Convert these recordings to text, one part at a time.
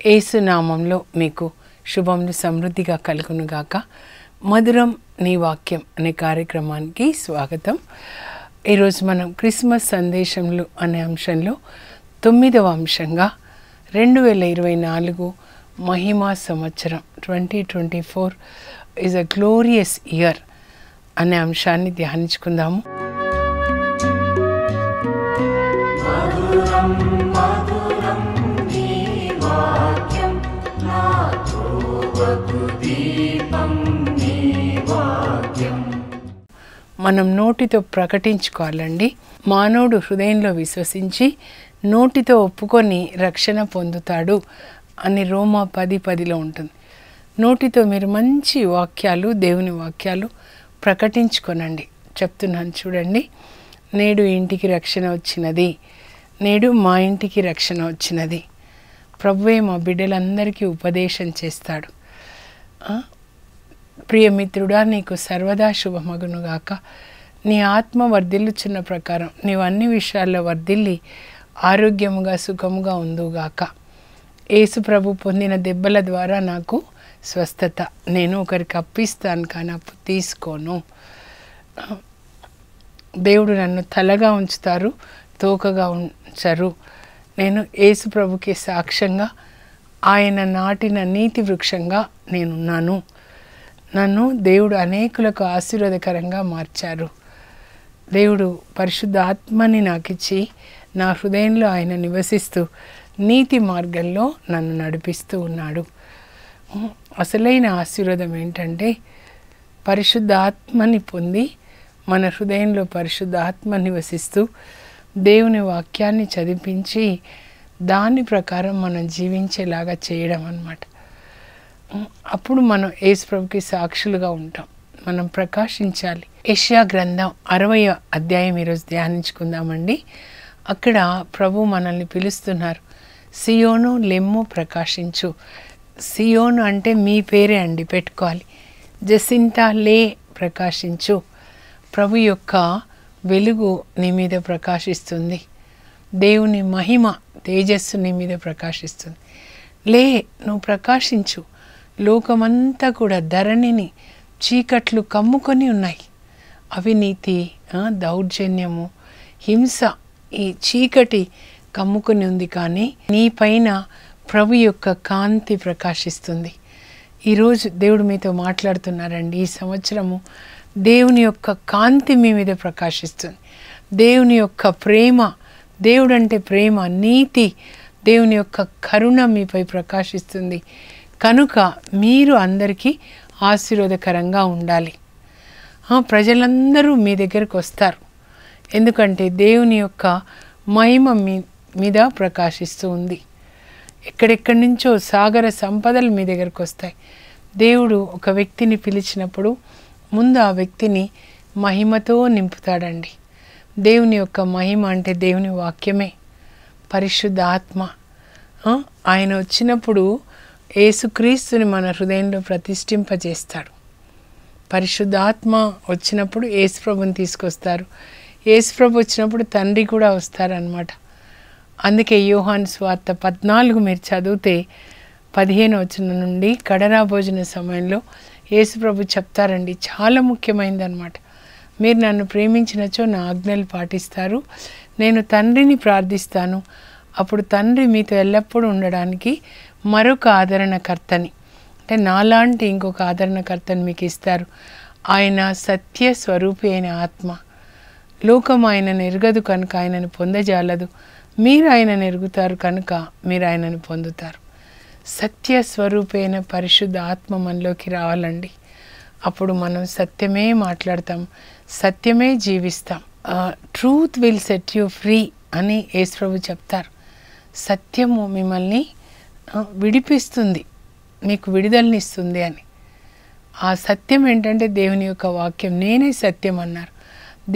యేసు నామంలో మీకు శుభములు సమృద్ధిగా కలుగునుగాక. మధురం నీ వాక్యం అనే కార్యక్రమానికి స్వాగతం. ఈరోజు మనం క్రిస్మస్ సందేశములు అనే అంశంలో 9వ అంశంగా 2024 మహిమా సంవత్సరం 2024 ఈజ్ అ గ్లోరియస్ ఇయర్ అనే అంశాన్ని ధ్యానించుకుందాము. మనం నోటితో ప్రకటించుకోవాలండి. మానవుడు హృదయంలో విశ్వసించి నోటితో ఒప్పుకొని రక్షణ పొందుతాడు అని రోమా 10:10లో ఉంటుంది. నోటితో మీరు మంచి వాక్యాలు, దేవుని వాక్యాలు ప్రకటించుకోనండి. చెప్తున్నాను చూడండి. నేడు ఇంటికి రక్షణ వచ్చినది, నేడు మా ఇంటికి రక్షణ వచ్చినది. ప్రభువే మా బిడ్డలందరికీ ఉపదేశం చేస్తాడు. ప్రియమిత్రుడా, నీకు సర్వదా శుభమగునుగాక. నీ ఆత్మ వర్ధిల్లుచున్న ప్రకారం నీవు అన్ని విషయాల్లో వర్ధిల్లి ఆరోగ్యముగా సుఖముగా ఉందుగాక. యేసు ప్రభు పొందిన దెబ్బల ద్వారా నాకు స్వస్థత. నేను ఒకరికి అప్పిస్తాను కానీ అప్పు తీసుకోను. దేవుడు నన్ను తలగా ఉంచుతారు, తోకగా ఉంచరు. నేను యేసు ప్రభుకి సాక్ష్యంగా ఆయన నాటిన నీతి వృక్షంగా నేనున్నాను. నన్ను దేవుడు అనేకులకు ఆశీర్వాదకరంగా మార్చారు. దేవుడు పరిశుద్ధ ఆత్మని నాకిచ్చి నా హృదయంలో ఆయన నివసిస్తూ నీతి మార్గంలో నన్ను నడిపిస్తూ ఉన్నాడు. అసలైన ఆశీర్వాదం ఏంటంటే పరిశుద్ధ ఆత్మని పొంది మన హృదయంలో పరిశుద్ధ ఆత్మ నివసిస్తూ దేవుని వాక్యాన్ని చదివించి దాని ప్రకారం మనం జీవించేలాగా చేయడం అన్నమాట. అప్పుడు మనం యేసు ప్రభుకి సాక్షులుగా ఉంటాం. మనం ప్రకాశించాలి. యెషయా గ్రంథం 60వ అధ్యాయం ఈరోజు ధ్యానించుకుందామండి. అక్కడ ప్రభు మనల్ని పిలుస్తున్నారు. సియోను లెమ్ము ప్రకాశించు. సియోను అంటే మీ పేరే అండి, పెట్టుకోవాలి. జసింతా లే ప్రకాశించు. ప్రభు యొక్క వెలుగు నీ మీద ప్రకాశిస్తుంది. దేవుని మహిమ తేజస్సు నీ మీద ప్రకాశిస్తుంది. లే, నువ్వు ప్రకాశించు. లోకమంతా కూడా ధరణిని చీకట్లు కమ్ముకొని ఉన్నాయి. అవినీతి, దౌర్జన్యము, హింస, ఈ చీకటి కమ్ముకొని ఉంది. కానీ నీ పైన ప్రభు యొక్క కాంతి ప్రకాశిస్తుంది. ఈరోజు దేవుడు మీతో మాట్లాడుతున్నారండి. ఈ సంవత్సరము దేవుని యొక్క కాంతి మీ మీద ప్రకాశిస్తుంది. దేవుని యొక్క ప్రేమ, దేవుడు అంటే ప్రేమ, నీతి, దేవుని యొక్క కరుణ మీపై ప్రకాశిస్తుంది. కనుక మీరు అందరికీ ఆశీర్వాదకరంగా ఉండాలి. ప్రజలందరూ మీ దగ్గరకు వస్తారు. ఎందుకంటే దేవుని యొక్క మహిమ మీ మీద ప్రకాశిస్తూ ఉంది. ఎక్కడెక్కడి నుంచో సాగర సంపదలు మీ దగ్గరకు వస్తాయి. దేవుడు ఒక వ్యక్తిని పిలిచినప్పుడు ముందు ఆ వ్యక్తిని మహిమతో నింపుతాడండి. దేవుని యొక్క మహిమ అంటే దేవుని వాక్యమే, పరిశుద్ధ ఆత్మ. ఆయన వచ్చినప్పుడు యేసుక్రీస్తుని మన హృదయంలో ప్రతిష్ఠింపజేస్తాడు. పరిశుద్ధాత్మ వచ్చినప్పుడు యేసుప్రభుని తీసుకొస్తారు. యేసుప్రభు వచ్చినప్పుడు తండ్రి కూడా వస్తారనమాట. అందుకే యోహాను సువార్త 14 మీరు చదివితే 15వ వచనం నుండి కడరా భోజన సమయంలో యేసుప్రభు చెప్తారండి. చాలా ముఖ్యమైనదన్నమాట. మీరు నన్ను ప్రేమించినచో నా ఆజ్ఞలు పాటిస్తారు. నేను తండ్రిని ప్రార్థిస్తాను, అప్పుడు తండ్రి మీతో ఎల్లప్పుడూ ఉండడానికి మరొక ఆదరణకర్తని, అంటే నాలాంటి ఇంకొక ఆదరణకర్తని మీకు ఇస్తారు. ఆయన సత్య స్వరూపి అయిన ఆత్మ. లోకం ఆయనను ఎరగదు కనుక ఆయనను పొందజాలదు. మీరు ఆయనను ఎరుగుతారు కనుక మీరు ఆయనను పొందుతారు. సత్య స్వరూపి అయిన పరిశుద్ధ ఆత్మ మనలోకి రావాలండి. అప్పుడు మనం సత్యమే మాట్లాడతాం, సత్యమే జీవిస్తాం. Truth will set you free అని యేసు ప్రభు చెప్తారు. సత్యము మిమ్మల్ని విడిపిస్తుంది, మీకు విడుదలనిస్తుంది అని. ఆ సత్యం ఏంటంటే దేవుని యొక్క వాక్యం. నేనే సత్యం అన్నారు.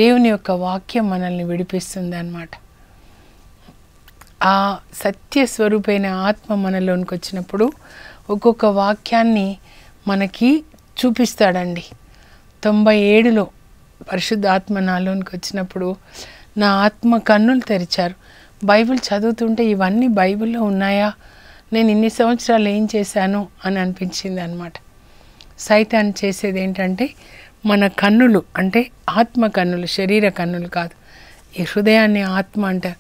దేవుని యొక్క వాక్యం మనల్ని విడిపిస్తుంది అన్నమాట. ఆ సత్య స్వరూపైన ఆత్మ మనలోనికి వచ్చినప్పుడు ఒక్కొక్క వాక్యాన్ని మనకి చూపిస్తాడండి. 97లో పరిశుద్ధ ఆత్మ నాలోనికి వచ్చినప్పుడు నా ఆత్మ కన్నులు తెరిచారు. బైబిల్ చదువుతుంటే ఇవన్నీ బైబిల్లో ఉన్నాయా, నేను ఇన్ని సంవత్సరాలు ఏం చేశాను అని అనిపించింది అనమాట. సైతాన్ చేసేది ఏంటంటే మన కన్నులు, అంటే ఆత్మ కన్నులు, శరీర కన్నులు కాదు, ఈ హృదయాన్ని ఆత్మ అంటారు,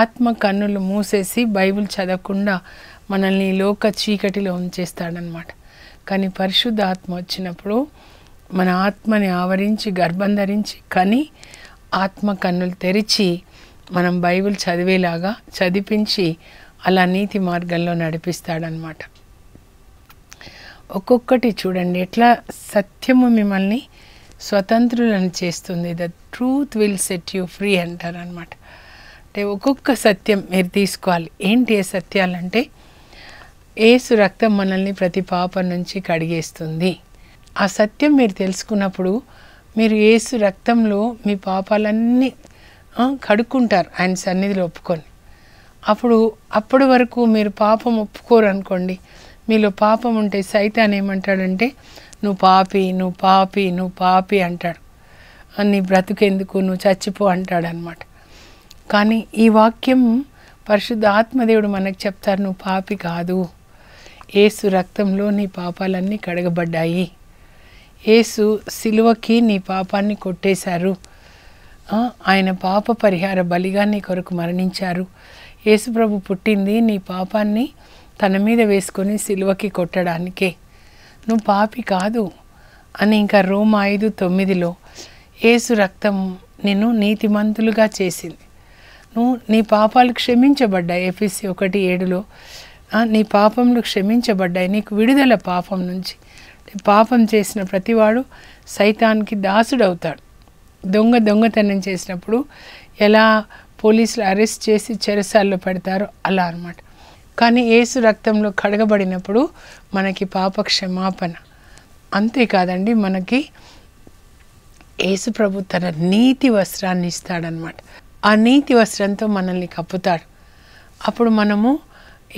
ఆత్మ కన్నులు మూసేసి బైబిల్ చదవకుండా మనల్ని లోక చీకటిలో ఉంచేస్తాడనమాట. కానీ పరిశుద్ధ ఆత్మ వచ్చినప్పుడు మన ఆత్మని ఆవరించి గర్భం ధరించి కని ఆత్మ కన్నులు తెరిచి మనం బైబిల్ చదివేలాగా చదివించి అలా నీతి మార్గంలో నడిపిస్తాడనమాట. ఒక్కొక్కటి చూడండి ఎట్లా సత్యము మిమ్మల్ని స్వతంత్రులను చేస్తుంది. The truth will set you free అంటారనమాట. అంటే ఒక్కొక్క సత్యం మీరు తీసుకోవాలి. ఏంటి ఏ సత్యాలంటే యేసు రక్తం మనల్ని ప్రతి పాపం నుంచి కడిగేస్తుంది. ఆ సత్యం మీరు తెలుసుకున్నప్పుడు మీరు యేసు రక్తంలో మీ పాపాలన్నీ కడుక్కుంటారు ఆయన సన్నిధిలో ఒప్పుకొని. అప్పటి వరకు మీరు పాపం ఒప్పుకోరు అనుకోండి, మీలో పాపం ఉంటే సైతాన్ ఏమంటాడంటే నువ్వు పాపి, నువ్వు పాపి, నువ్వు పాపి అంటాడు. నీ బ్రతుకెందుకు, నువ్వు చచ్చిపో అంటాడనమాట. కానీ ఈ వాక్యం పరిశుద్ధ ఆత్మదేవుడు మనకు చెప్తారు, నువ్వు పాపి కాదు, యేసు రక్తంలో నీ పాపాలన్నీ కడగబడ్డాయి, యేసు సిలువకి నీ పాపాన్ని కొట్టేశారు, ఆయన పాప పరిహార బలిగా నీ కొరకు మరణించారు, యేసు ప్రభు పుట్టింది నీ పాపాన్ని తన మీద వేసుకొని సిలువకి కొట్టడానికే, నువ్వు పాపి కాదు అని. ఇంకా రోమా 5:9 యేసు రక్తం నిన్ను నీతిమంతులుగా చేసింది, నువ్వు నీ పాపాలు క్షమించబడ్డాయి. ఎఫెసీ 1:7 నీ పాపములు క్షమించబడ్డాయి, నీకు విడుదల పాపం నుంచి. పాపం చేసిన ప్రతివాడు సైతానికి దాసుడవుతాడు. దొంగతనం చేసినప్పుడు ఎలా పోలీసులు అరెస్ట్ చేసి చెరసాల్లో పెడతారో అలా అన్నమాట. కానీ యేసు రక్తంలో కడగబడినప్పుడు మనకి పాప క్షమాపణ. అంతేకాదండి, మనకి యేసు ప్రభు తన నీతి వస్త్రాన్ని ఇస్తాడనమాట. ఆ నీతి వస్త్రంతో మనల్ని కప్పుతాడు. అప్పుడు మనము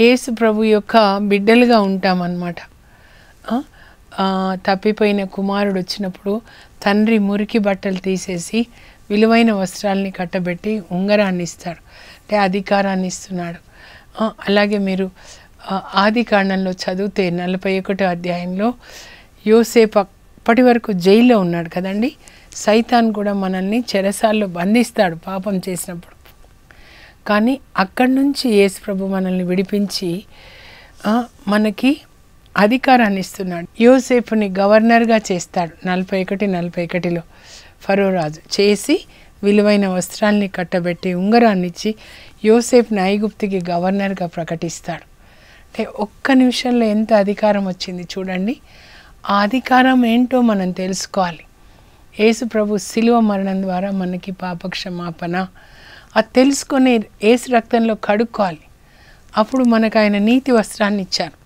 యేసు ప్రభు యొక్క బిడ్డలుగా ఉంటామన్నమాట. తప్పిపోయిన కుమారుడు వచ్చినప్పుడు తండ్రి మురికి బట్టలు తీసేసి విలువైన వస్త్రాలని కట్టబెట్టి ఉంగరాన్ని ఇస్తాడు, అంటే అధికారాన్ని ఇస్తున్నాడు. అలాగే మీరు ఆది కాండంలో చదివితే 41వ అధ్యాయంలో యోసేపు అప్పటి వరకు జైల్లో ఉన్నాడు కదండి. సైతాన్ కూడా మనల్ని చెరసాల్లో బంధిస్తాడు పాపం చేసినప్పుడు. కానీ అక్కడి నుంచి యేసు ప్రభు మనల్ని విడిపించి మనకి అధికారాన్ని ఇస్తున్నాడు. యోసేపుని గవర్నర్గా చేస్తాడు 41:41 ఫరో రాజు చేసి విలువైన వస్త్రాల్ని కట్టబెట్టి ఉంగరాన్ని ఇచ్చి యోసేపుని ఐగుప్తుకి గవర్నర్గా ప్రకటిస్తాడు. అంటే ఒక్క నిమిషంలో ఎంత అధికారం వచ్చింది చూడండి. ఆ అధికారం ఏంటో మనం తెలుసుకోవాలి. యేసు ప్రభు శిలువ మరణం ద్వారా మనకి పాపక్షమాపణ అది తెలుసుకొని యేసు రక్తంలో కడుక్కోవాలి. అప్పుడు మనకు ఆయన నీతి వస్త్రాన్ని ఇచ్చారు.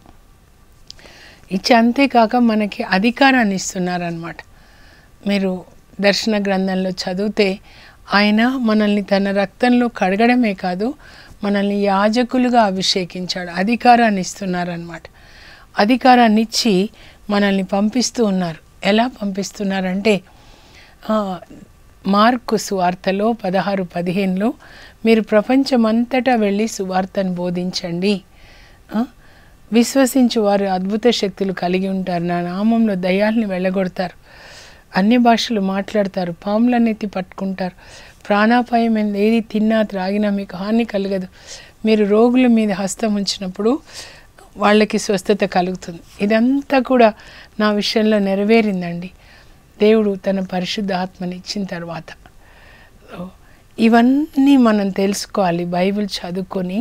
అంతేకాక మనకి అధికారాన్ని ఇస్తున్నారన్నమాట. మీరు దర్శన గ్రంథంలో చదివితే ఆయన మనల్ని తన రక్తంలో కడగడమే కాదు, మనల్ని యాజకులుగా అభిషేకించాడు, అధికారాన్ని ఇస్తున్నారన్నమాట. అధికారాన్ని ఇచ్చి మనల్ని పంపిస్తూ ఉన్నారు. ఎలా పంపిస్తున్నారంటే మార్కు సువార్తలో 16:15 మీరు ప్రపంచమంతటా వెళ్ళి సువార్తను బోధించండి, విశ్వసించు వారు అద్భుత శక్తులు కలిగి ఉంటారు, నా నామంలో దయ్యాల్ని వెళ్ళగొడతారు, అన్య భాషలు మాట్లాడతారు, పాములనెత్తి పట్టుకుంటారు, ప్రాణాపాయం ఏది తిన్నా త్రాగినా మీకు హాని కలగదు, మీరు రోగుల మీద హస్తం ఉంచినప్పుడు వాళ్ళకి స్వస్థత కలుగుతుంది. ఇదంతా కూడా నా విషయంలో నెరవేరిందండి దేవుడు తన పరిశుద్ధ ఆత్మని ఇచ్చిన తర్వాత. ఇవన్నీ మనం తెలుసుకోవాలి. బైబిల్ చదువుకొని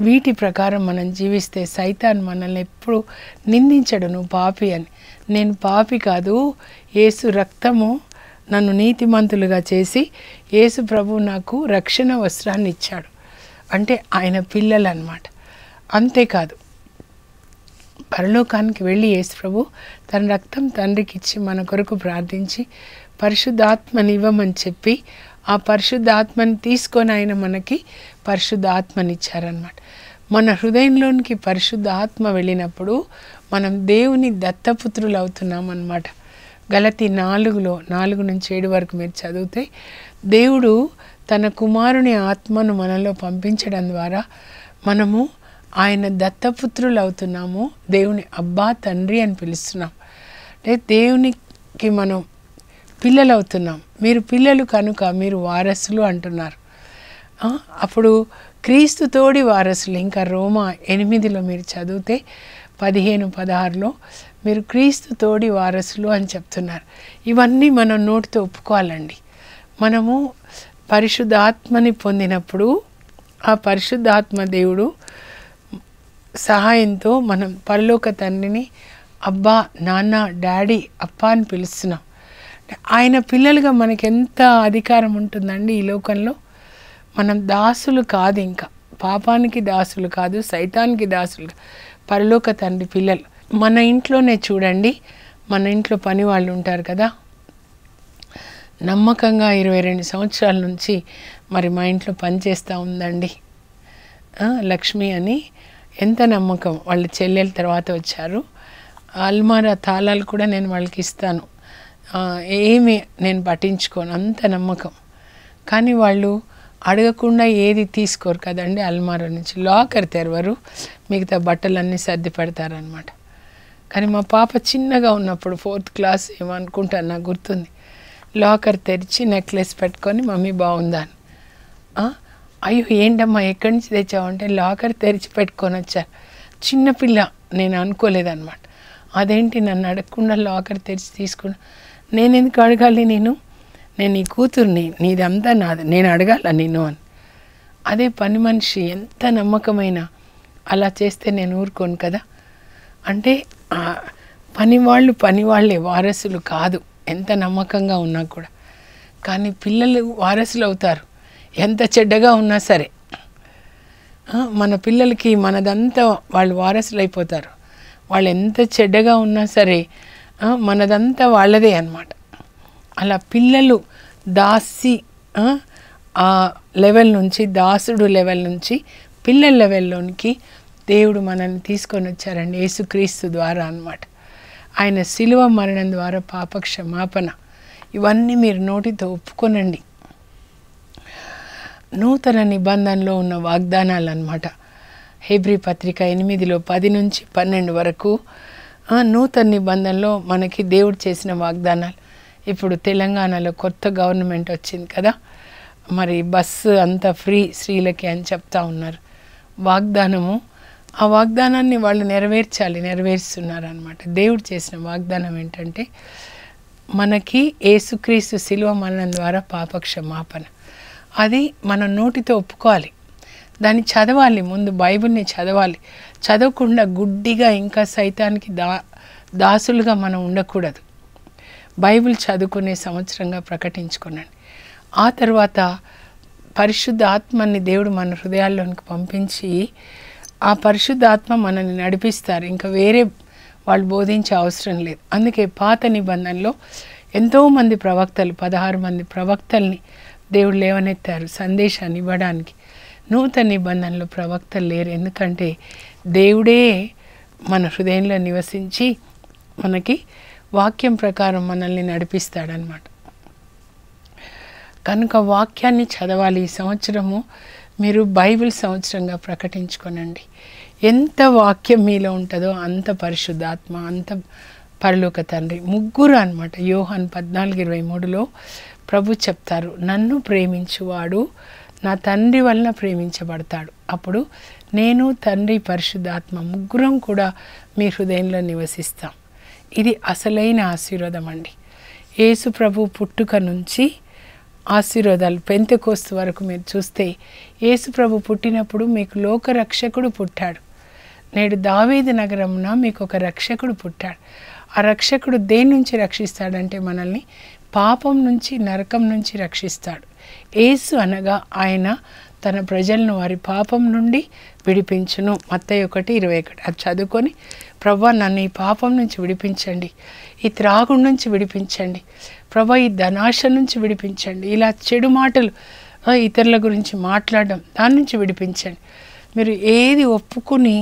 వీటి ప్రకారం మనం జీవిస్తే సైతాన్ మనల్ని ఎప్పుడు నిందించడు నువ్వు పాపి అని. నేను పాపి కాదు, యేసు రక్తము నన్ను నీతిమంతులుగా చేసి యేసు ప్రభు నాకు రక్షణ వస్త్రాన్ని ఇచ్చాడు, అంటే ఆయన పిల్లలు అన్నమాట. అంతేకాదు పరలోకానికి వెళ్ళి యేసు ప్రభు తన రక్తం తండ్రికి ఇచ్చి మన కొరకు ప్రార్థించి పరిశుద్ధాత్మని ఇవ్వమని చెప్పి ఆ పరిశుద్ధాత్మని తీసుకొని ఆయన మనకి పరిశుద్ధాత్మని ఇచ్చారన్నమాట. మన హృదయంలోనికి పరిశుద్ధ ఆత్మ వెళ్ళినప్పుడు మనం దేవుని దత్తపుత్రులు అవుతున్నాం అన్నమాట. గలతీ 4:4-7 వరకు మీరు చదివితే దేవుడు తన కుమారుని ఆత్మను మనలో పంపించడం ద్వారా మనము ఆయన దత్తపుత్రులు అవుతున్నాము. దేవుని అబ్బా తండ్రి అని పిలుస్తున్నాం. అంటే దేవునికి మనం పిల్లలు అవుతున్నాం. మీరు పిల్లలు కనుక మీరు వారసులు అంటున్నారు. అప్పుడు క్రీస్తు తోడి వారసులు. ఇంకా రోమా 8లో మీరు చదివితే 15-16లో మీరు క్రీస్తు తోడి వారసులు అని చెప్తున్నారు. ఇవన్నీ మనం నోటితో ఒప్పుకోవాలండి. మనము పరిశుద్ధాత్మని పొందినప్పుడు ఆ పరిశుద్ధాత్మ దేవుడు సహాయంతో మనం పరలోక తండ్రిని అబ్బా, నాన్న, డాడీ, అప్ప అని పిలుస్తున్నాం. ఆయన పిల్లలుగా మనకి ఎంత అధికారం ఉంటుందండి ఈ లోకంలో. మనం దాసులు కాదు, ఇంకా పాపానికి దాసులు కాదు, సైతానికి దాసులు, పరలోక తండ్రి పిల్లలు. మన ఇంట్లోనే చూడండి, మన ఇంట్లో పని వాళ్ళు ఉంటారు కదా, నమ్మకంగా 22 సంవత్సరాల నుంచి మరి మా ఇంట్లో పనిచేస్తూ ఉందండి లక్ష్మి అని. ఎంత నమ్మకం. వాళ్ళ చెల్లెల తర్వాత వచ్చారు. అల్మారా తాళాలు కూడా నేను వాళ్ళకి ఇస్తాను, ఏమి నేను పట్టించుకోను, అంత నమ్మకం. కానీ వాళ్ళు అడగకుండా ఏది తీసుకోరు కదండి. అల్మారా నుంచి లాకర్ తెరవరు, మిగతా బట్టలన్నీ సర్ది పెడతారనమాట. కానీ మా పాప చిన్నగా ఉన్నప్పుడు 4th క్లాస్ ఏమో అనుకుంటాను, నాకు గుర్తుంది, లాకర్ తెరిచి నెక్లెస్ పెట్టుకొని మమ్మీ బాగుందా అని. అయ్యో ఏంటమ్మా ఎక్కడి నుంచి తెచ్చావంటే లాకర్ తెరిచి పెట్టుకొని వచ్చారు. చిన్నపిల్ల, నేను అనుకోలేదన్నమాట. అదేంటి నన్ను అడగకుండా లాకర్ తెరిచి తీసుకున్నా. నేను ఎందుకు అడగాలి, నేను నీ కూతుర్ని, నీదంతా నాది, నేను అడగాల నిన్ను అని. అదే పని మనిషి ఎంత నమ్మకమైన అలా చేస్తే నేను ఊరుకోను కదా. అంటే పనివాళ్ళే వారసులు కాదు, ఎంత నమ్మకంగా ఉన్నా కూడా. కానీ పిల్లలు వారసులు అవుతారు ఎంత చెడ్డగా ఉన్నా సరే. మన పిల్లలకి మనదంతా వాళ్ళు వారసులు అయిపోతారు. వాళ్ళు ఎంత చెడ్డగా ఉన్నా సరే మనదంతా వాళ్ళదే అన్నమాట. అలా పిల్లలు దాసి ఆ లెవెల్ నుంచి, దాసుడు లెవెల్ నుంచి పిల్లల లెవెల్లోనికి దేవుడు మనల్ని తీసుకొని వచ్చారండి యేసుక్రీస్తు ద్వారా అన్నమాట. ఆయన శిలువ మరణం ద్వారా పాప క్షమాపణ, ఇవన్నీ మీరు నోటితో ఒప్పుకొనండి. నూతన నిబంధనలో ఉన్న వాగ్దానాలు అన్నమాట. హెబ్రీ పత్రిక 8లో 10-12 వరకు నూతన నిబంధనలో మనకి దేవుడు చేసిన వాగ్దానాలు. ఇప్పుడు తెలంగాణలో కొత్త గవర్నమెంట్ వచ్చింది కదా, మరి బస్సు అంతా ఫ్రీ స్త్రీలకి అని చెప్తా ఉన్నారు. వాగ్దానము, ఆ వాగ్దానాన్ని వాళ్ళు నెరవేరుస్తున్నారు అన్నమాట. దేవుడు చేసిన వాగ్దానం ఏంటంటే మనకి యేసుక్రీస్తు శిలువ మరణం ద్వారా పాప క్షమాపణ. అది మనం నోటితో ఒప్పుకోవాలి, దాన్ని చదవాలి, ముందు బైబిల్ని చదవాలి. చదవకుండా గుడ్డిగా ఇంకా సైతానికి దాసులుగా మనం ఉండకూడదు. బైబిల్ చదువుకునే సంవత్సరంగా ప్రకటించుకున్నాను. ఆ తర్వాత పరిశుద్ధ ఆత్మని దేవుడు మన హృదయాల్లోనికి పంపించి ఆ పరిశుద్ధ ఆత్మ మనల్ని నడిపిస్తారు. ఇంకా వేరే వాళ్ళు బోధించే అవసరం లేదు. అందుకే పాత నిబంధనలో ఎంతోమంది ప్రవక్తలు, 16 మంది ప్రవక్తల్ని దేవుడు లేవనెత్తారు సందేశాన్ని ఇవ్వడానికి. నూతన నిబంధనలో ప్రవక్తలు లేరు, ఎందుకంటే దేవుడే మన హృదయంలో నివసించి మనకి వాక్యం ప్రకారం మనల్ని నడిపిస్తాడనమాట. కనుక వాక్యాన్ని చదవాలి. ఈ సంవత్సరము మీరు బైబిల్ సంవత్సరంగా ప్రకటించుకోనండి. ఎంత వాక్యం మీలో ఉంటుందో అంత పరిశుద్ధాత్మ, అంత పరలోక తండ్రి. ముగ్గురు అన్నమాట. యోహాను 14:23లో ప్రభు చెప్తారు, నన్ను ప్రేమించువాడు నా తండ్రి వలన ప్రేమించబడతాడు. అప్పుడు నేను, తండ్రి, పరిశుద్ధాత్మ ముగ్గురం కూడా మీ హృదయంలో నివసిస్తాం. ఇది అసలైన ఆశీర్వాదం అండి. యేసు ప్రభు పుట్టుక నుంచి ఆశీర్వాదాలు పెంతెకోస్తు వరకు మీరు చూస్తే, యేసు ప్రభు పుట్టినప్పుడు మీకు లోక రక్షకుడు పుట్టాడు. నేడు దావీదు నగరమున మీకు ఒక రక్షకుడు పుట్టాడు. ఆ రక్షకుడు దేని నుంచి రక్షిస్తాడంటే మనల్ని పాపం నుంచి, నరకం నుంచి రక్షిస్తాడు. యేసు అనగా ఆయన తన ప్రజలను వారి పాపం నుండి విడిపించును. మత్తయి 1:21 అది చదువుకొని, ప్రభా నన్ను ఈ పాపం నుంచి విడిపించండి, ఈ త్రాగుడు నుంచి విడిపించండి, ప్రభా ఈ ధనాశ నుంచి విడిపించండి, ఇలా చెడు మాటలు ఇతరుల గురించి మాట్లాడడం దాని నుంచి విడిపించండి. మీరు ఏది ఒప్పుకుని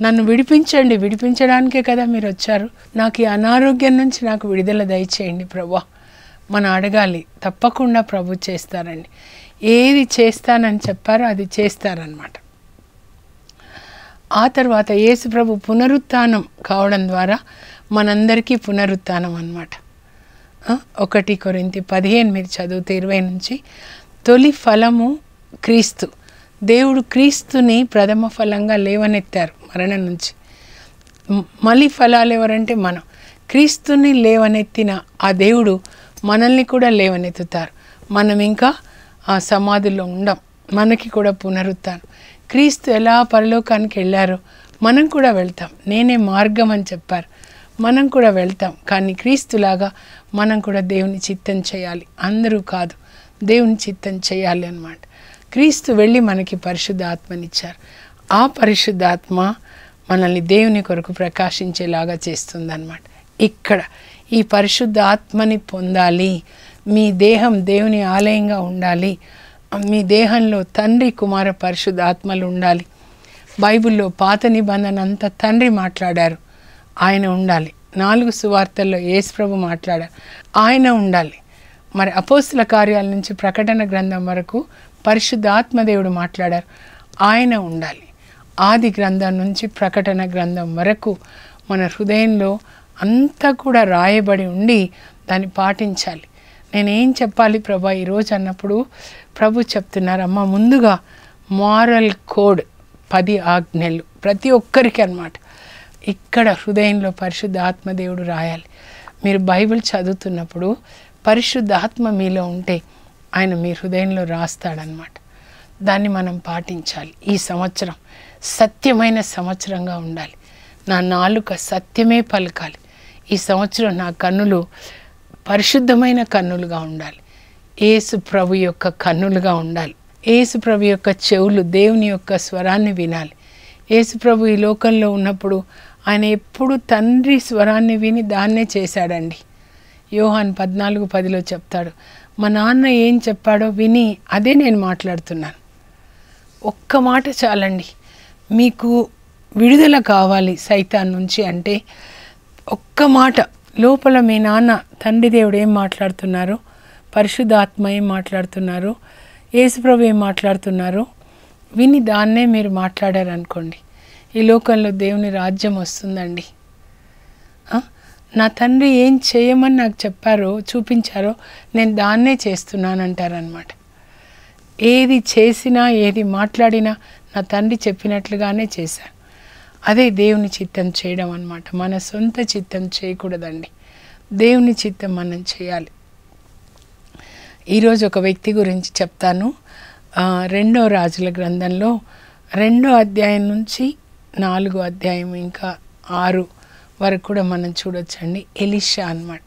నన్ను విడిపించండి, విడిపించడానికే కదా మీరు వచ్చారు, నాకు ఈ అనారోగ్యం నుంచి నాకు విడుదల దయచేయండి ప్రభా, మనం అడగాలి. తప్పకుండా ప్రభు చేస్తారండి. ఏది చేస్తానని చెప్పారో అది చేస్తారనమాట. ఆ తర్వాత యేసు ప్రభు పునరుత్థానం కావడం ద్వారా మనందరికీ పునరుత్థానం అన్నమాట. 1 కొరింథీ 15 మీరు చదివితే 20 నుంచి, తొలి ఫలము క్రీస్తు. దేవుడు క్రీస్తుని ప్రథమ ఫలంగా లేవనెత్తారు మరణం నుంచి. మళ్ళీ ఫలాలు ఎవరంటే మనం. క్రీస్తుని లేవనెత్తిన ఆ దేవుడు మనల్ని కూడా లేవనెత్తుతారు. మనం ఇంకా ఆ సమాధిలో ఉండం, మనకి కూడా పునరుత్థానం. క్రీస్తు ఎలా పరలోకానికి వెళ్ళారో మనం కూడా వెళ్తాం. నేనే మార్గం అని చెప్పారు, మనం కూడా వెళ్తాం. కానీ క్రీస్తులాగా మనం కూడా దేవుని చిత్తం చేయాలి. అందరూ కాదు, దేవుని చిత్తం చేయాలి అన్నమాట. క్రీస్తు వెళ్ళి మనకి పరిశుద్ధాత్మనిచ్చారు. ఆ పరిశుద్ధాత్మ మనల్ని దేవుని కొరకు ప్రకాశించేలాగా చేస్తుందన్నమాట. ఇక్కడ ఈ పరిశుద్ధాత్మని పొందాలి. మీ దేహం దేవుని ఆలయంగా ఉండాలి. మీ దేహంలో తండ్రి, కుమార, పరిశుద్ధాత్మలు ఉండాలి. బైబిల్లో పాత నిబంధన అంతా తండ్రి మాట్లాడారు, ఆయన ఉండాలి. 4 సువార్తల్లో యేసు ప్రభు మాట్లాడారు, ఆయన ఉండాలి. మరి అపోస్తుల కార్యాల నుంచి ప్రకటన గ్రంథం వరకు పరిశుద్ధాత్మ దేవుడు మాట్లాడారు, ఆయన ఉండాలి. ఆది గ్రంథం నుంచి ప్రకటన గ్రంథం వరకు మన హృదయంలో అంతా కూడా రాయబడి ఉండి దాన్ని పాటించాలి. నేనేం చెప్పాలి ప్రభా ఈరోజు అన్నప్పుడు ప్రభు చెప్తున్నారు, అమ్మ ముందుగా మారల్ కోడ్ 10 ఆజ్ఞలు ప్రతి ఒక్కరికి అన్నమాట. ఇక్కడ హృదయంలో పరిశుద్ధ ఆత్మదేవుడు రాయాలి. మీరు బైబిల్ చదువుతున్నప్పుడు పరిశుద్ధాత్మ మీలో ఉంటే ఆయన మీ హృదయంలో రాస్తాడనమాట. దాన్ని మనం పాటించాలి. ఈ సంవత్సరం సత్యమైన సంవత్సరంగా ఉండాలి. నా నాలుక సత్యమే పలకాలి. ఈ సంవత్సరం నా కన్నులు పరిశుద్ధమైన కన్నులుగా ఉండాలి. యేసు ప్రభు యొక్క కన్నులుగా ఉండాలి. యేసు ప్రభు యొక్క చెవులు దేవుని యొక్క స్వరాన్ని వినాలి. యేసు ప్రభు ఈ లోకంలో ఉన్నప్పుడు ఆయన ఎప్పుడు తండ్రి స్వరాన్ని విని దాన్నే చేశాడండి. యోహాన్ 14:10 చెప్తాడు, మా నాన్న ఏం చెప్పాడో విని అదే నేను మాట్లాడుతున్నాను. ఒక్క మాట చాలండి. మీకు విడుదల కావాలి సైతాన్ నుంచి అంటే ఒక్క మాట. లోపల మీ నాన్న తండ్రి దేవుడు ఏం మాట్లాడుతున్నారు, పరిశుద్ధాత్మ ఏం మాట్లాడుతున్నారు, యేసుప్రభు ఏం మాట్లాడుతున్నారు విని దాన్నే మీరు మాట్లాడారనుకోండి, ఈ లోకంలో దేవుని రాజ్యం వస్తుందండి. నా తండ్రి ఏం చేయమని నాకు చెప్పారో చూపించారో నేను దాన్నే చేస్తున్నానంటారనమాట. ఏది చేసినా ఏది మాట్లాడినా నా తండ్రి చెప్పినట్లుగానే చేశాను. అదే దేవుని చిత్తం చేయడం అన్నమాట. మన సొంత చిత్తం చేయకూడదండి, దేవుని చిత్తం మనం చేయాలి. ఈరోజు ఒక వ్యక్తి గురించి చెప్తాను. 2వ రాజుల గ్రంథంలో 2వ అధ్యాయం నుంచి 4వ అధ్యాయం ఇంకా 6 వరకు కూడా మనం చూడొచ్చండి. ఎలీషా అన్నమాట.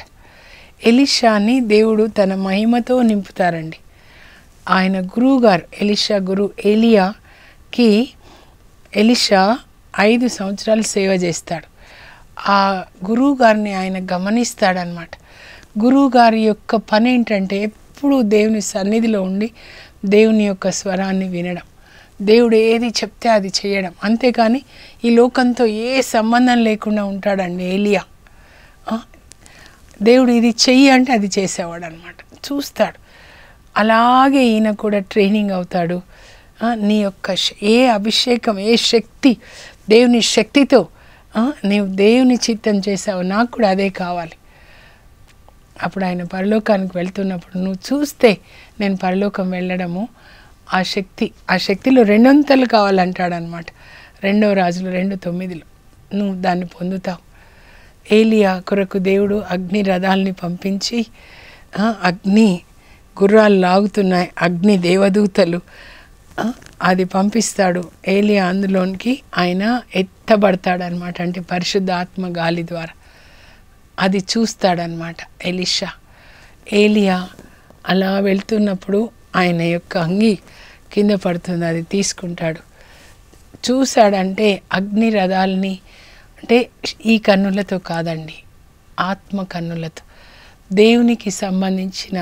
ఎలీషాని దేవుడు తన మహిమతో నింపుతారండి. ఆయన గురువు గారు ఎలీషా గురువు ఏలియాకి ఎలీషా 5 సంవత్సరాలు సేవ చేస్తాడు. ఆ గురువు గారిని ఆయన గమనిస్తాడనమాట. గురువు గారి యొక్క పని ఏంటంటే ఎప్పుడూ దేవుని సన్నిధిలో ఉండి దేవుని యొక్క స్వరాన్ని వినడం, దేవుడు ఏది చెప్తే అది చేయడం. అంతేకాని ఈ లోకంతో ఏ సంబంధం లేకుండా ఉంటాడండి ఏలియా. దేవుడు ఇది చెయ్యి అంటే అది చేసేవాడు అనమాట. చూస్తాడు. అలాగే ఈయన కూడా ట్రైనింగ్ అవుతాడు. నీ యొక్క ఏ అభిషేకం, ఏ శక్తి, దేవుని శక్తితో నీవు దేవుని చిత్తం చేసావు, నాకు కూడా అదే కావాలి. అప్పుడు ఆయన పరలోకానికి వెళ్తున్నప్పుడు నువ్వు చూస్తే నేను పరలోకం వెళ్ళడము, ఆ శక్తిలో 2 అంతలు కావాలంటాడనమాట. 2వ రాజులు 2:9 నువ్వు దాన్ని పొందుతావు. ఏలియా కొరకు దేవుడు అగ్ని రథాలని పంపించి, అగ్ని గుర్రాలు లాగుతున్నాయి, అగ్ని దేవదూతలు అది పంపిస్తాడు. ఏలియా అందులోనికి ఆయన ఎత్తబడతాడనమాట. అంటే పరిశుద్ధ ఆత్మ గాలి ద్వారా అది చూస్తాడనమాట ఎలీషా. ఏలియా అలా వెళ్తున్నప్పుడు ఆయన యొక్క అంగి కింద పడుతుంది, అది తీసుకుంటాడు. చూశాడంటే అగ్ని రథాలని, అంటే ఈ కన్నులతో కాదండి, ఆత్మ కన్నులతో. దేవునికి సంబంధించిన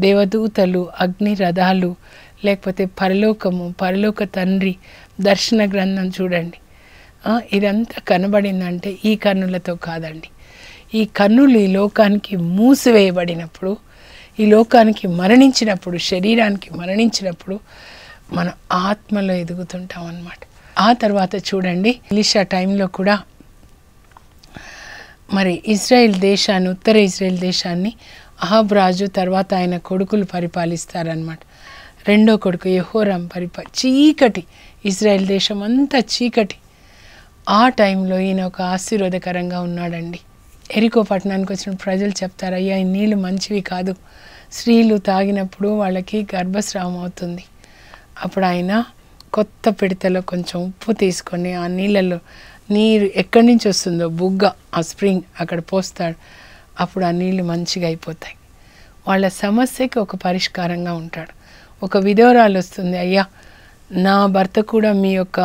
దేవదూతలు, అగ్ని రథాలు, లేకపోతే పరలోకము, పరలోక తండ్రి దర్శన గ్రంథం చూడండి. ఇదంతా కనబడిందంటే ఈ కన్నులతో కాదండి. ఈ కన్నులు ఈ లోకానికి మూసివేయబడినప్పుడు, ఈ లోకానికి మరణించినప్పుడు, శరీరానికి మరణించినప్పుడు మనం ఆత్మలో ఎదుగుతుంటాం అన్నమాట. ఆ తర్వాత చూడండి ఎలీషా టైంలో కూడా మరి ఇజ్రాయెల్ దేశాన్ని, ఉత్తర ఇజ్రాయెల్ దేశాన్ని అహాబ్ రాజు తర్వాత ఆయన కొడుకులు పరిపాలిస్తారనమాట. రెండో కొడుకు యెహోరాం చీకటి, ఇజ్రాయెల్ దేశం అంతా చీకటి. ఆ టైంలో ఈయన ఒక ఆశీర్వాదకరంగా ఉన్నాడండి. ఎరికో పట్టణానికి వచ్చిన ప్రజలు చెప్తారు, అయ్యా ఈ నీళ్ళు మంచివి కాదు, స్త్రీలు తాగినప్పుడు వాళ్ళకి గర్భస్రావం అవుతుంది. అప్పుడు ఆయన కొత్త పిడతలో కొంచెం ఉప్పు తీసుకొని ఆ నీళ్ళలో నీరు ఎక్కడి నుంచి వస్తుందో బుగ్గ, ఆ స్ప్రింగ్ అక్కడ పోస్తాడు. అప్పుడు ఆ నీళ్ళు మంచిగా అయిపోతాయి. వాళ్ళ సమస్యకి ఒక పరిష్కారంగా ఉంటాడు. ఒక విధవరాలు వస్తుంది, అయ్యా నా భర్త కూడా మీ యొక్క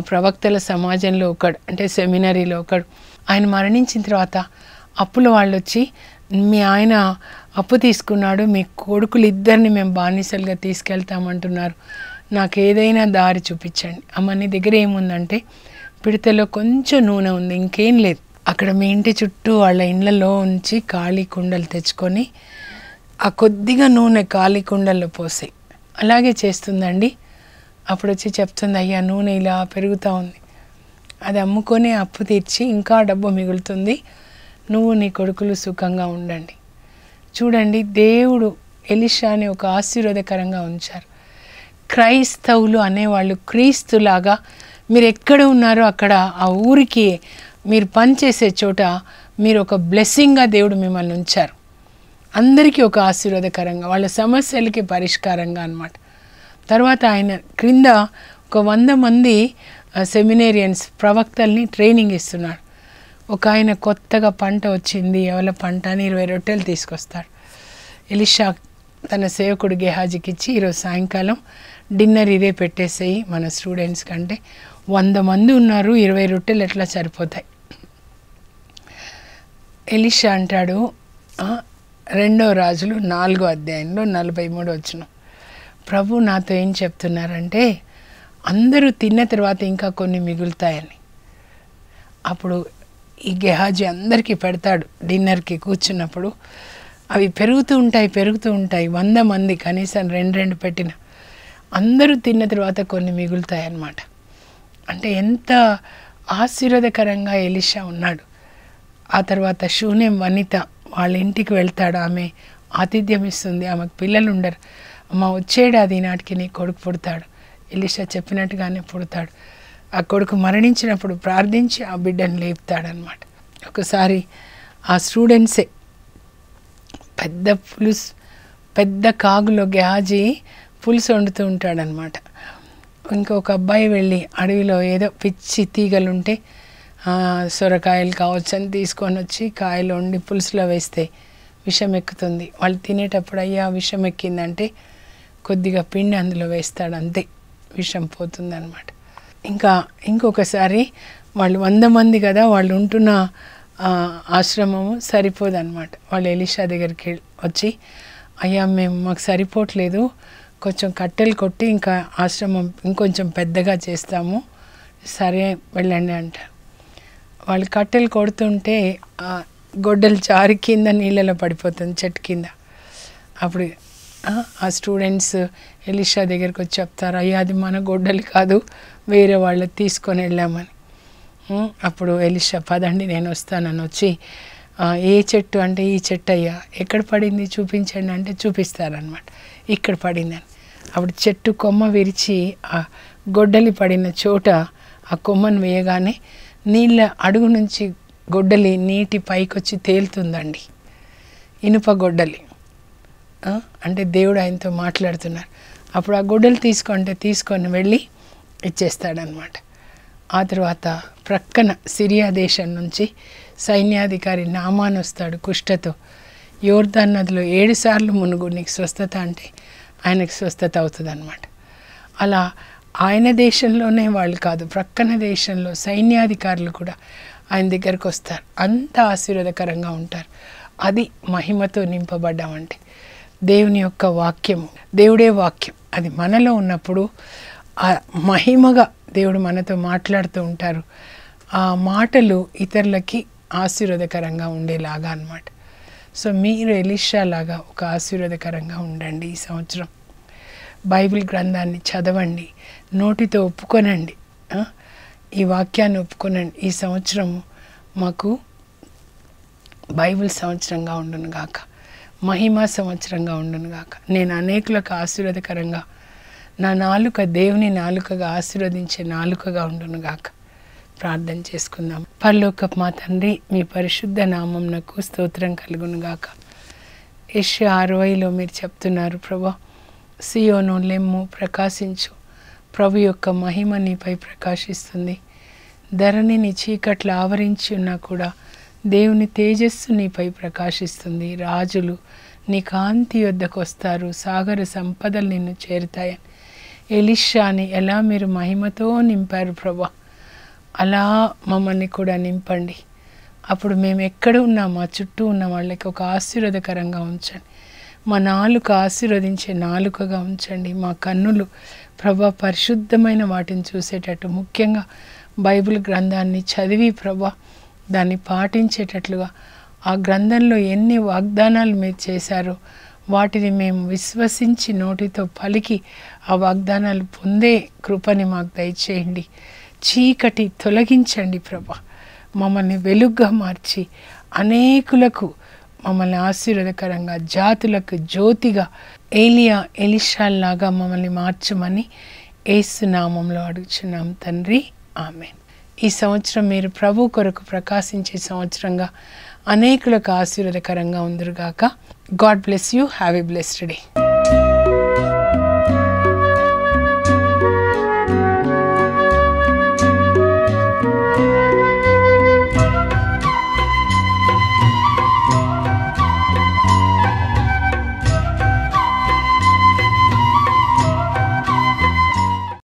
ప్రవక్తల సమాజంలో ఒకడు, అంటే సెమినరీలో ఒకడు, ఆయన మరణించిన తర్వాత అప్పుల వాళ్ళు వచ్చి మీ ఆయన అప్పు తీసుకున్నాడు, మీ కొడుకులు ఇద్దరిని మేము బానిసలుగా తీసుకెళ్తామంటున్నారు, నాకు ఏదైనా దారి చూపించండి. అమ్మ నీ దగ్గర ఏముందంటే పిడతలో కొంచెం నూనె ఉంది, ఇంకేం లేదు. అక్కడ మీ ఇంటి చుట్టూ వాళ్ళ ఇండ్లలో ఉంచి ఖాళీ కుండలు తెచ్చుకొని ఆ కొద్దిగా నూనె ఖాళీ కుండల్లో పోసాయి. అలాగే చేస్తుందండి. అప్పుడు వచ్చి చెప్తుంది, అయ్యా నూనె ఇలా పెరుగుతూ ఉంది, అది అమ్ముకొని అప్పు తీర్చి ఇంకా డబ్బు మిగులుతుంది, నువ్వు నీ కొడుకులు సుఖంగా ఉండండి. చూడండి, దేవుడు ఎలీషాని ఒక ఆశీర్వాదకరంగా ఉంచారు. క్రైస్తవులు అనేవాళ్ళు క్రీస్తులాగా మీరు ఎక్కడ ఉన్నారో అక్కడ ఆ ఊరికి మీరు పనిచేసే చోట మీరు ఒక బ్లెస్సింగ్గా దేవుడు మిమ్మల్ని ఉంచారు. అందరికీ ఒక ఆశీర్వాదకరంగా, వాళ్ళ సమస్యలకి పరిష్కారంగా అన్నమాట. తర్వాత ఆయన క్రింద ఒక 100 మంది సెమినేరియన్స్ ప్రవక్తల్ని ట్రైనింగ్ ఇస్తున్నాడు. ఒక ఆయన కొత్తగా పంట వచ్చింది, ఎవరి పంట అని 20 రొట్టెలు తీసుకొస్తాడు. ఎలీషా తన సేవకుడు గెహాజీకి ఇచ్చి, ఈరోజు సాయంకాలం డిన్నర్ ఇదే పెట్టేసేయి మన స్టూడెంట్స్ కంటే 100 మంది ఉన్నారు, 20 రొట్టెలు ఎట్లా సరిపోతాయి. ఎలీషా అంటాడు, 2 రాజులు 4వ అధ్యాయంలో 43 వచనం, ప్రభు నాతో ఏం చెప్తున్నారంటే అందరూ తిన్న తర్వాత ఇంకా కొన్ని మిగులుతాయని. అప్పుడు ఈ గెహాజీ అందరికీ పెడతాడు. డిన్నర్కి కూర్చున్నప్పుడు అవి పెరుగుతూ ఉంటాయి 100 మంది కనీసం 2 పెట్టిన, అందరూ తిన్న తర్వాత కొన్ని మిగులుతాయి అన్నమాట. అంటే ఎంత ఆశీర్వాదకరంగా ఎలీషా ఉన్నాడు. ఆ తర్వాత శూనేం వనిత వాళ్ళ ఇంటికి వెళ్తాడు. ఆమె ఆతిథ్యం ఇస్తుంది, ఆమెకు పిల్లలు ఉండరు. అమ్మ వచ్చేడాది నాటికి నీ కొడుకు పుడతాడు. ఎలీషా చెప్పినట్టుగానే పుడతాడు. ఆ కొడుకు మరణించినప్పుడు ప్రార్థించి ఆ బిడ్డను లేపుతాడనమాట. ఒకసారి ఆ స్టూడెంట్సే పెద్ద కాగులో గెహాజీ పులుసు వండుతూ ఉంటాడనమాట. ఇంకొక అబ్బాయి వెళ్ళి అడవిలో ఏదో పిచ్చి తీగలుంటే సొరకాయలు కావచ్చు అని తీసుకొని వచ్చి కాయలు వండి పులుసులో వేస్తే విషం ఎక్కుతుంది. వాళ్ళు తినేటప్పుడు అయ్యా విషం ఎక్కిందంటే కొద్దిగా పిండి అందులో వేస్తాడు, అంతే విషం పోతుందన్నమాట. ఇంకొకసారి వాళ్ళు 100 మంది కదా, వాళ్ళు ఉంటున్న ఆశ్రమము సరిపోదన్నమాట. వాళ్ళు ఎలీషా దగ్గరికి వచ్చి, అయ్యా మాకు సరిపోవట్లేదు, కొంచెం కట్టెలు కొట్టి ఇంకా ఆశ్రమం ఇంకొంచెం పెద్దగా చేస్తాము, సరే వెళ్ళండి అంటారు. వాళ్ళు కట్టెలు కొడుతుంటే గొడ్డలు జారి కింద నీళ్ళలో పడిపోతుంది చెట్టు కింద. అప్పుడు ఆ స్టూడెంట్స్ ఎలీషా దగ్గరికి వచ్చి చెప్తారు, అయ్యా అది మన గొడ్డలు కాదు, వేరే వాళ్ళు తీసుకొని వెళ్ళామని. అప్పుడు ఎలీషా పదండి నేను వస్తానని వచ్చి, ఏ చెట్టు అంటే ఈ చెట్టు అయ్యా, ఎక్కడ పడింది చూపించండి అంటే చూపిస్తారనమాట, ఇక్కడ పడిందని. అప్పుడు చెట్టు కొమ్మ విరిచి ఆ గొడ్డలి పడిన చోట ఆ కొమ్మను వేయగానే నీళ్ళ అడుగు నుంచి గొడ్డలి నీటి పైకొచ్చి తేలుతుందండి. ఇనుప గొడ్డలి, అంటే దేవుడు ఆయనతో మాట్లాడుతున్నారు. అప్పుడు ఆ గొడ్డలు తీసుకొని వెళ్ళి ఇచ్చేస్తాడనమాట. ఆ తర్వాత ప్రక్కన సిరియా దేశం నుంచి సైన్యాధికారి నామాన్ వస్తాడు కుష్ఠతో. యోర్దాన్ నదిలో 7 సార్లు మునుగు, నీకు స్వస్థత అంటే ఆయనకు స్వస్థత అవుతుంది అనమాట. అలా ఆయన దేశంలోనే వాళ్ళు కాదు, ప్రక్కన దేశంలో సైన్యాధికారులు కూడా ఆయన దగ్గరకు వస్తారు. అంత ఆశీర్వాదకరంగా ఉంటారు. అది మహిమతో నింపబడ్డామంటే దేవుని యొక్క వాక్యము, దేవుడే వాక్యం, అది మనలో ఉన్నప్పుడు ఆ మహిమగా దేవుడు మనతో మాట్లాడుతూ ఉంటారు. ఆ మాటలు ఇతరులకి ఆశీర్వాదకరంగా ఉండేలాగా అన్నమాట. సో మీరు ఎలీషా లాగా ఒక ఆశీర్వాదకరంగా ఉండండి. ఈ సంవత్సరం బైబిల్ గ్రంథాన్ని చదవండి, నోటితో ఒప్పుకొనండి, ఈ వాక్యాన్ని ఒప్పుకోనండి. ఈ సంవత్సరం మాకు బైబిల్ సంవత్సరంగా ఉండును గాక, మహిమా సంవత్సరంగా ఉండును గాక. నేను అనేకులకు ఆశీర్వాదకరంగా, నా నాలుక దేవుని నాలుకగా ఆశీర్వదించే నాలుకగా ఉండును గాక. ప్రార్థన చేసుకుందాం. పరలోకపు మా తండ్రి, మీ పరిశుద్ధ నామమునకు స్తోత్రం కలుగును గాక. యెషయా 60లో మీరు చెప్తున్నారు ప్రభా, సియోను లెమ్ము, ప్రకాశించు, ప్రభు యొక్క మహిమ నీపై ప్రకాశిస్తుంది. ధరణిని చీకట్లు ఆవరించి ఉన్నా కూడా దేవుని తేజస్సు నీపై ప్రకాశిస్తుంది. రాజులు నీ కాంతి యొద్దకు వస్తారు, సాగర సంపదలు నిన్ను చేరుతాయని ఎలీషాని ఎలా మీరు మహిమతో నింపారు ప్రభా, అలా మమ్మల్ని కూడా నింపండి. అప్పుడు మేము ఎక్కడ ఉన్నా మా చుట్టూ ఉన్న వాళ్ళకి ఒక ఆశీర్వాదకరంగా ఉంచండి. మా నాలుక ఆశీర్వదించే నాలుకగా ఉంచండి. మా కన్నులు ప్రభా పరిశుద్ధమైన వాటిని చూసేటట్టు, ముఖ్యంగా బైబిల్ గ్రంథాన్ని చదివి ప్రభా దాన్ని పాటించేటట్లుగా, ఆ గ్రంథంలో ఎన్ని వాగ్దానాలు మీరు చేశారో వాటిని మేము విశ్వసించి నోటితో పలికి ఆ వాగ్దానాలు పొందే కృపని మాకు దయచేయండి. చీకటి తొలగించండి ప్రభా, మమ్మల్ని వెలుగ్గా మార్చి అనేకులకు మమ్మల్ని ఆశీర్వాదకరంగా, జాతులకు జ్యోతిగా, ఏలియా ఎలీషాల్లాగా మమ్మల్ని మార్చమని యేసు నామంలో అడుగుచున్నాం తండ్రి, ఆమేన్. ఈ సంవత్సరం మీరు ప్రభు కొరకు ప్రకాశించే సంవత్సరంగా అనేకులకు ఆశీర్వాదకరంగా ఉందరుగాక. God bless you. Have a blessed day.